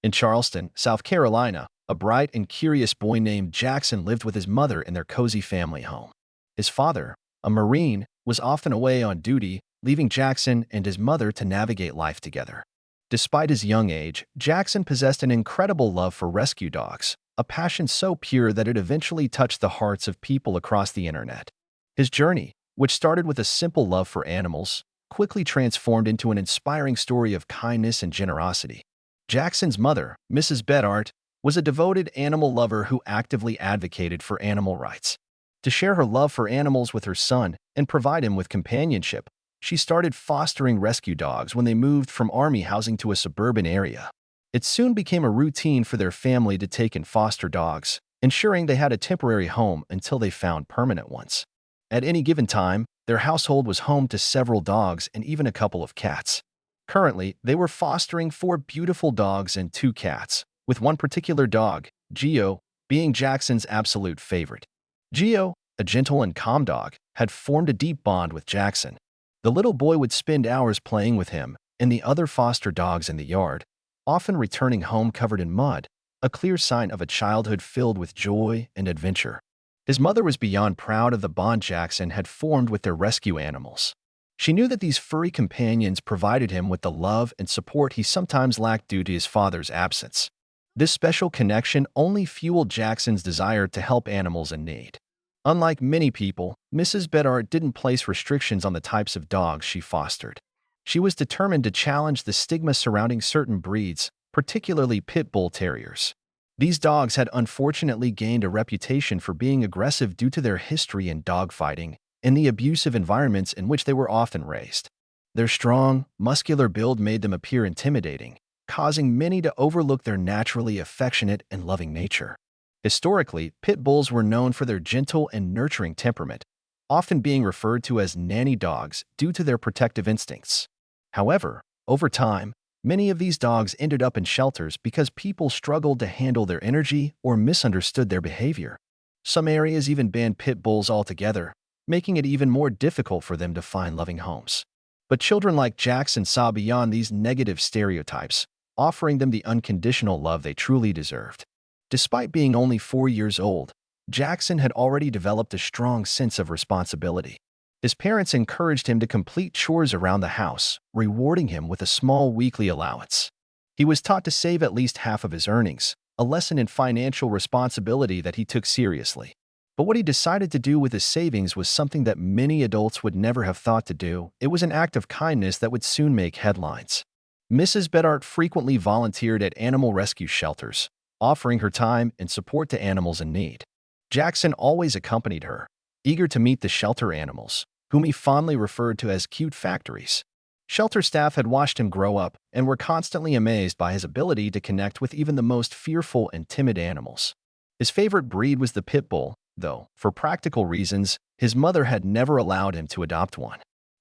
In Charleston, South Carolina, a bright and curious boy named Jackson lived with his mother in their cozy family home. His father, a Marine, was often away on duty, leaving Jackson and his mother to navigate life together. Despite his young age, Jackson possessed an incredible love for rescue dogs, a passion so pure that it eventually touched the hearts of people across the internet. His journey, which started with a simple love for animals, quickly transformed into an inspiring story of kindness and generosity. Jackson's mother, Mrs. Bedart, was a devoted animal lover who actively advocated for animal rights. To share her love for animals with her son and provide him with companionship, she started fostering rescue dogs when they moved from army housing to a suburban area. It soon became a routine for their family to take in foster dogs, ensuring they had a temporary home until they found permanent ones. At any given time, their household was home to several dogs and even a couple of cats. Currently, they were fostering 4 beautiful dogs and 2 cats, with one particular dog, Geo, being Jackson's absolute favorite. Geo, a gentle and calm dog, had formed a deep bond with Jackson. The little boy would spend hours playing with him and the other foster dogs in the yard, often returning home covered in mud, a clear sign of a childhood filled with joy and adventure. His mother was beyond proud of the bond Jackson had formed with their rescue animals. She knew that these furry companions provided him with the love and support he sometimes lacked due to his father's absence. This special connection only fueled Jackson's desire to help animals in need. Unlike many people, Mrs. Bedart didn't place restrictions on the types of dogs she fostered. She was determined to challenge the stigma surrounding certain breeds, particularly pit bull terriers. These dogs had unfortunately gained a reputation for being aggressive due to their history in dogfighting and the abusive environments in which they were often raised. Their strong, muscular build made them appear intimidating, causing many to overlook their naturally affectionate and loving nature. Historically, pit bulls were known for their gentle and nurturing temperament, often being referred to as nanny dogs due to their protective instincts. However, over time, many of these dogs ended up in shelters because people struggled to handle their energy or misunderstood their behavior. Some areas even banned pit bulls altogether, making it even more difficult for them to find loving homes. But children like Jackson saw beyond these negative stereotypes, offering them the unconditional love they truly deserved. Despite being only 4 years old, Jackson had already developed a strong sense of responsibility. His parents encouraged him to complete chores around the house, rewarding him with a small weekly allowance. He was taught to save at least half of his earnings, a lesson in financial responsibility that he took seriously. But what he decided to do with his savings was something that many adults would never have thought to do. It was an act of kindness that would soon make headlines. Mrs. Bedart frequently volunteered at animal rescue shelters, offering her time and support to animals in need. Jackson always accompanied her, eager to meet the shelter animals, whom he fondly referred to as cute factories. Shelter staff had watched him grow up and were constantly amazed by his ability to connect with even the most fearful and timid animals. His favorite breed was the pit bull, though, for practical reasons, his mother had never allowed him to adopt one.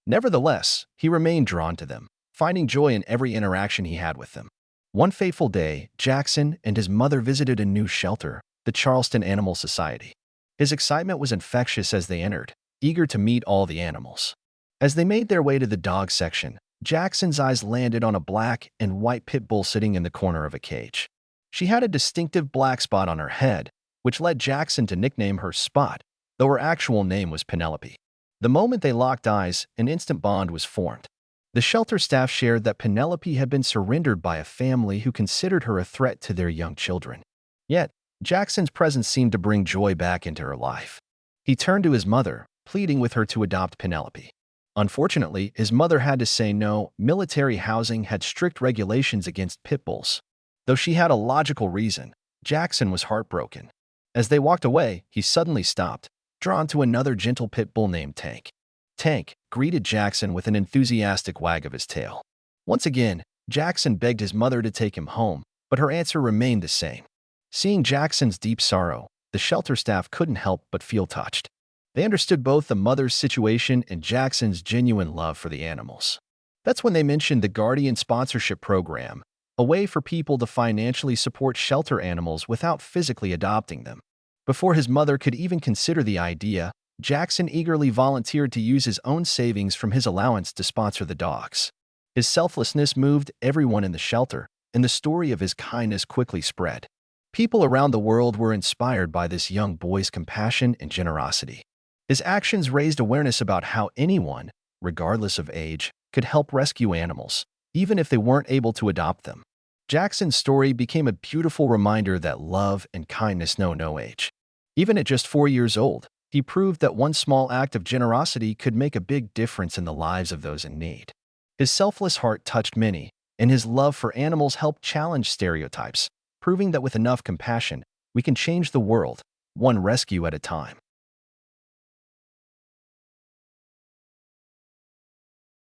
Nevertheless, he remained drawn to them, finding joy in every interaction he had with them. One fateful day, Jackson and his mother visited a new shelter, the Charleston Animal Society. His excitement was infectious as they entered, eager to meet all the animals. As they made their way to the dog section, Jackson's eyes landed on a black and white pit bull sitting in the corner of a cage. She had a distinctive black spot on her head, which led Jackson to nickname her Spot, though her actual name was Penelope. The moment they locked eyes, an instant bond was formed. The shelter staff shared that Penelope had been surrendered by a family who considered her a threat to their young children. Yet, Jackson's presence seemed to bring joy back into her life. He turned to his mother, pleading with her to adopt Penelope. Unfortunately, his mother had to say no. Military housing had strict regulations against pit bulls. Though she had a logical reason, Jackson was heartbroken. As they walked away, he suddenly stopped, drawn to another gentle pit bull named Tank. Tank greeted Jackson with an enthusiastic wag of his tail. Once again, Jackson begged his mother to take him home, but her answer remained the same. Seeing Jackson's deep sorrow, the shelter staff couldn't help but feel touched. They understood both the mother's situation and Jackson's genuine love for the animals. That's when they mentioned the Guardian Sponsorship Program, a way for people to financially support shelter animals without physically adopting them. Before his mother could even consider the idea, Jackson eagerly volunteered to use his own savings from his allowance to sponsor the dogs. His selflessness moved everyone in the shelter, and the story of his kindness quickly spread. People around the world were inspired by this young boy's compassion and generosity. His actions raised awareness about how anyone, regardless of age, could help rescue animals, even if they weren't able to adopt them. Jackson's story became a beautiful reminder that love and kindness know no age. Even at just 4 years old, he proved that one small act of generosity could make a big difference in the lives of those in need. His selfless heart touched many, and his love for animals helped challenge stereotypes, proving that with enough compassion, we can change the world, one rescue at a time.